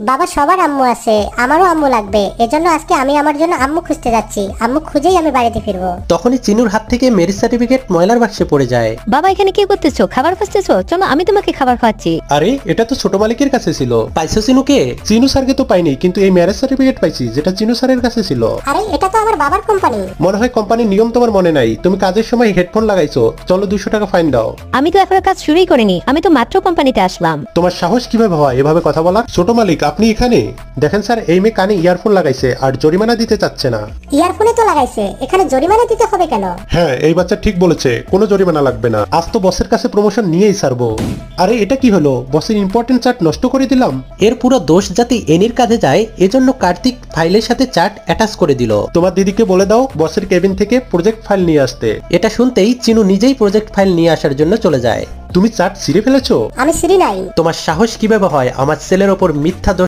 বাবা সবার আম্মু আছে, আমারও আম্মু লাগবে, এজন্য আজকে আমি আমার জন্য আম্মু খুঁজতে যাচ্ছি। আম্মু খুঁজেই আমি বাড়িতে ফিরবো। তখনই চিনুর হাত থেকে ম্যারেজ সার্টিফিকেট ময়লার বাক্সে পড়ে যায়। বাবা এখানে কি করতেছো? খাবার খুঁজতেছো? চলো আমি তোমাকে খাবার খাওয়াচ্ছি। আরে এটা তো ছোট মালিকের কাছে ছিল। পাইছো চিনুকে? চিনু স্যারকে তো পাইনি, কিন্তু এই ম্যারেজ সার্টিফিকেট পাইছি যেটা চিনু স্যারের কাছে ছিল। আরে এটা তো আমার বাবার কোম্পানি। মনে হয় কোম্পানির নিয়ম তোমার মনে নাই, তুমি কাজের সময় হেডফোন লাগাইছো। চলো 200 টাকা ফাইন দাও। আমি তো এখনো কাজ শুরুই করিনি, আমি তো মাত্র কোম্পানিতে আসলাম। তোমার সাহস কিভাবে হয় এভাবে কথা বলার? ছোট মালিক আপনি এখানে দেখেন স্যার, এই মেয়ে কানে ইয়ারফোন লাগাইছে আর জরিমানা দিতে চাচ্ছে না। ইয়ারফোনে তো লাগাইছে, এখানে জরিমানা দিতে হবে কেন? হ্যাঁ এই বাচ্চা ঠিক বলেছে, কোনো জরিমানা লাগবে না। আজ তো বসের কাছে প্রমোশন নিয়েই ছাড়বো। আরে এটা কি হলো, বসের ইম্পর্টেন্ট চার্ট নষ্ট করে দিলাম। এর পুরো দোষ যাতে এনির কাঁধে যায়, এজন্য কার্তিক ফাইলের সাথে চার্ট অ্যাটাচ করে দিল। তোমার দিদিকে বলে দাও বসের কেবিন থেকে প্রজেক্ট ফাইল নিয়ে আসতে। এটা শুনতেই চিনু নিজেই প্রজেক্ট ফাইল নিয়ে আসার জন্য চলে যায়। তুমি চার্ট ছিঁড়ে ফেলেছো? আমি সিঁড়ি নাই। তোমার সাহস কিভাবে হয় আমার ছেলের ওপর মিথ্যা দোষ